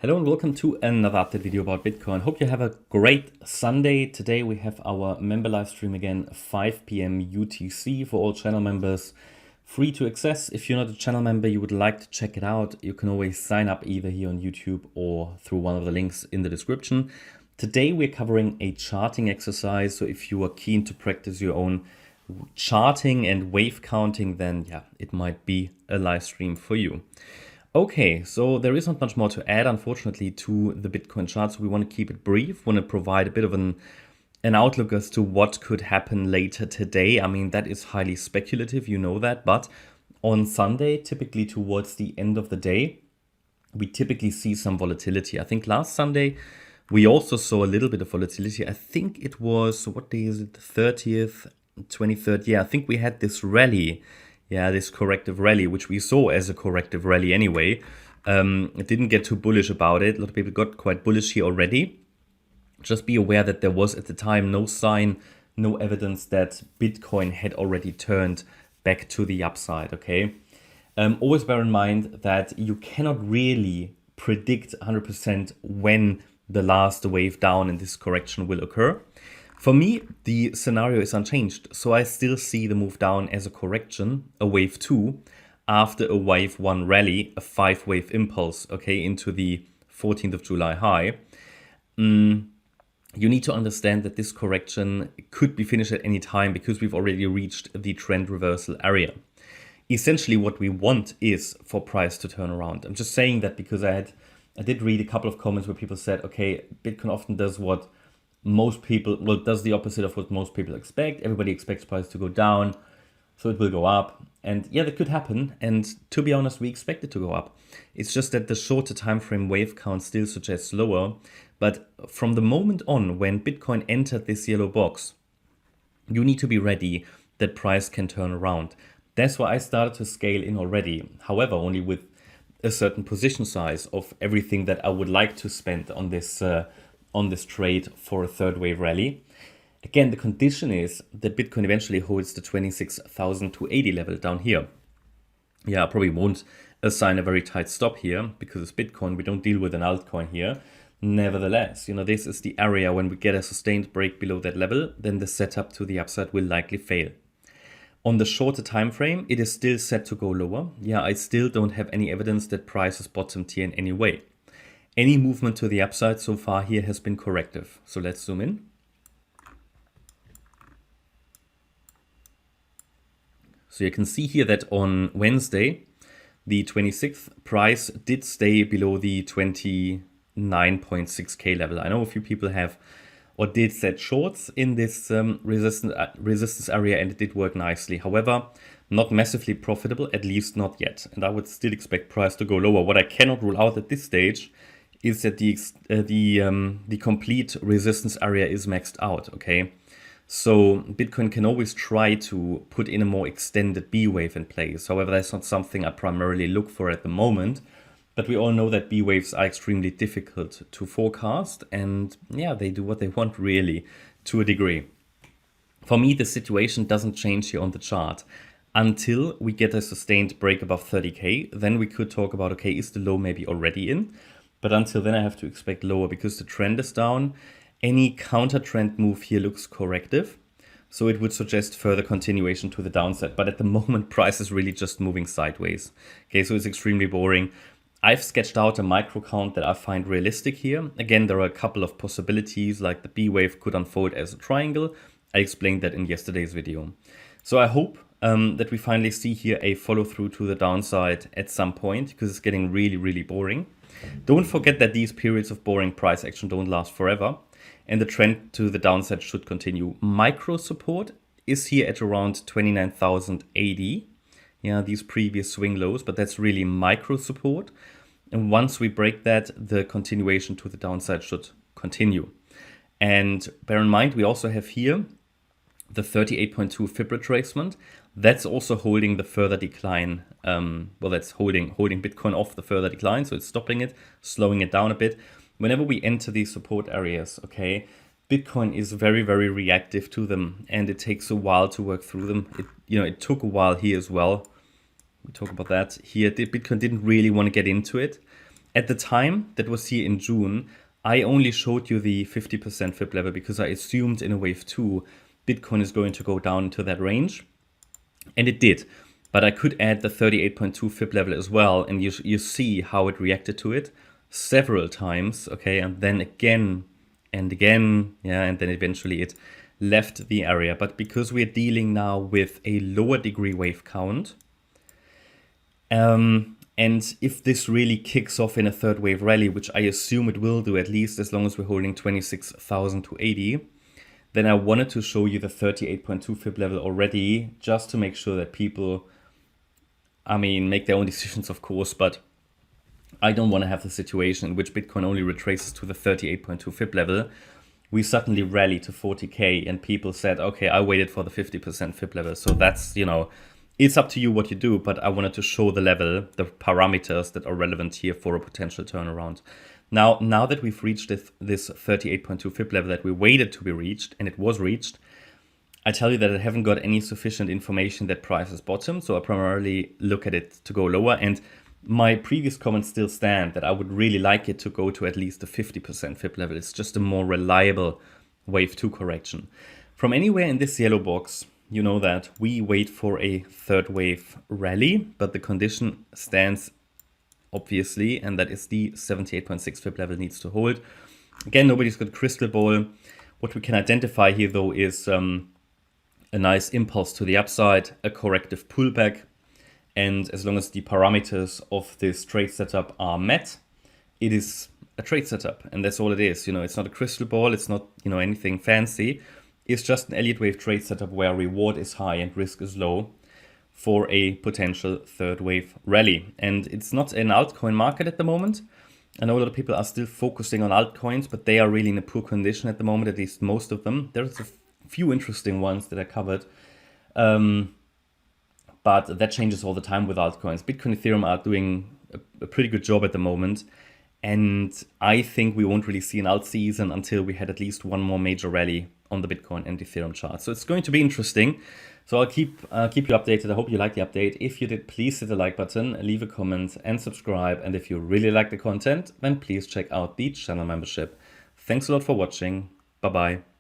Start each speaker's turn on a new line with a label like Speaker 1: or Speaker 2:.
Speaker 1: Hello and welcome to another update video about Bitcoin. Hope you have a great Sunday. Today we have our member live stream again, 5 p.m. UTC for all channel members. Free to access. If you're not a channel member, you would like to check it out, you can always sign up either here on YouTube or through one of the links in the description. Today we're covering a charting exercise, so if you are keen to practice your own charting and wave counting, then yeah, it might be a live stream for you. Okay, so there is not much more to add, unfortunately, to the Bitcoin chart. So we want to keep it brief, want to provide a bit of an outlook as to what could happen later today. I mean, that is highly speculative, you know that, but on Sunday, typically towards the end of the day, we typically see some volatility. I think last Sunday, we also saw a little bit of volatility. I think it was, what day is it, the 30th, 23rd? Yeah, I think we had this rally. Yeah, this corrective rally, which we saw as a corrective rally anyway. It didn't get too bullish about it. A lot of people got quite bullish here already. Just be aware that there was at the time no sign, no evidence that Bitcoin had already turned back to the upside, okay? Always bear in mind that you cannot really predict 100% when the last wave down in this correction will occur. For me, the scenario is unchanged, so I still see the move down as a correction, a wave 2, after a wave 1 rally, a 5-wave impulse, okay, into the 14th of July high. You need to understand that this correction could be finished at any time because we've already reached the trend reversal area. Essentially, what we want is for price to turn around. I'm just saying that because I did read a couple of comments where people said, okay, Bitcoin often does what most people, well, does the opposite of what most people expect. Everybody expects price to go down, so it will go up. And yeah, that could happen. And to be honest, we expect it to go up. It's just that the shorter time frame wave count still suggests lower. But from the moment on, when Bitcoin entered this yellow box, you need to be ready that price can turn around. That's why I started to scale in already. However, only with a certain position size of everything that I would like to spend on this trade for a third wave rally. Again, the condition is that Bitcoin eventually holds the 26,280 level down here. Yeah, I probably won't assign a very tight stop here because it's Bitcoin. We don't deal with an altcoin here. Nevertheless, this is the area when we get a sustained break below that level, then the setup to the upside will likely fail. On the shorter time frame, it is still set to go lower. Yeah, I still don't have any evidence that price has bottomed here in any way. Any movement to the upside so far here has been corrective. So let's zoom in. So you can see here that on Wednesday, the 26th, price did stay below the 29.6K level. I know a few people have or did set shorts in this resistance area, and it did work nicely. However, not massively profitable, at least not yet. And I would still expect price to go lower. What I cannot rule out at this stage is that the complete resistance area is maxed out, okay? So Bitcoin can always try to put in a more extended B wave in place. However, that's not something I primarily look for at the moment. But we all know that B waves are extremely difficult to forecast. And yeah, they do what they want really to a degree. For me, the situation doesn't change here on the chart until we get a sustained break above 30K. Then we could talk about, okay, is the low maybe already in? But until then, I have to expect lower because the trend is down. Any counter trend move here looks corrective. So it would suggest further continuation to the downside. But at the moment, price is really just moving sideways. Okay, so it's extremely boring. I've sketched out a micro count that I find realistic here. Again, there are a couple of possibilities, like the B wave could unfold as a triangle. I explained that in yesterday's video. So I hope that we finally see here a follow through to the downside at some point because it's getting really, really boring. Don't forget that these periods of boring price action don't last forever, and the trend to the downside should continue. Micro support is here at around 29,080. Yeah, these previous swing lows, but that's really micro support. And once we break that, the continuation to the downside should continue. And bear in mind, we also have here the 38.2 Fib retracement. That's also holding the further decline. Well, that's holding Bitcoin off the further decline. So it's stopping it, slowing it down a bit. Whenever we enter these support areas, okay, Bitcoin is very, very reactive to them, and it takes a while to work through them. It took a while here as well. We talk about that here. Bitcoin didn't really want to get into it. At the time, that was here in June, I only showed you the 50% fib level because I assumed in a wave 2, Bitcoin is going to go down to that range. And it did. But I could add the 38.2 fib level as well. And you see how it reacted to it several times. Okay, and then again and again. Yeah, and then eventually it left the area. But because we're dealing now with a lower degree wave count, and if this really kicks off in a third wave rally, which I assume it will do, at least as long as we're holding 26,280, then I wanted to show you the 38.2 fib level already, just to make sure that people, make their own decisions, of course, but I don't want to have the situation in which Bitcoin only retraces to the 38.2 fib level. We suddenly rally to 40K and people said, okay, I waited for the 50% fib level. So that's, it's up to you what you do, but I wanted to show the level, the parameters that are relevant here for a potential turnaround. Now that we've reached this 38.2 fib level that we waited to be reached, and it was reached, I tell you that I haven't got any sufficient information that price is bottom, so I primarily look at it to go lower. And my previous comments still stand that I would really like it to go to at least the 50% fib level. It's just a more reliable wave 2 correction. From anywhere in this yellow box, you know that we wait for a third wave rally, but the condition stands obviously, and that is the 78.6 fib level needs to hold. Again, nobody's got a crystal ball. What we can identify here though is a nice impulse to the upside, a corrective pullback, and as long as the parameters of this trade setup are met, it is a trade setup, and that's all it is. It's not a crystal ball, it's not anything fancy. It's just an Elliott Wave trade setup where reward is high and risk is low for a potential third wave rally. And it's not an altcoin market at the moment. I know a lot of people are still focusing on altcoins, but they are really in a poor condition at the moment, at least most of them. There's a few interesting ones that I covered. But that changes all the time with altcoins. Bitcoin, Ethereum are doing a pretty good job at the moment. And I think we won't really see an alt season until we had at least one more major rally on the Bitcoin and Ethereum chart. So it's going to be interesting. So I'll keep you updated. I hope you like the update. If you did, please hit the like button, leave a comment and subscribe. And if you really like the content, then please check out the channel membership. Thanks a lot for watching. Bye-bye.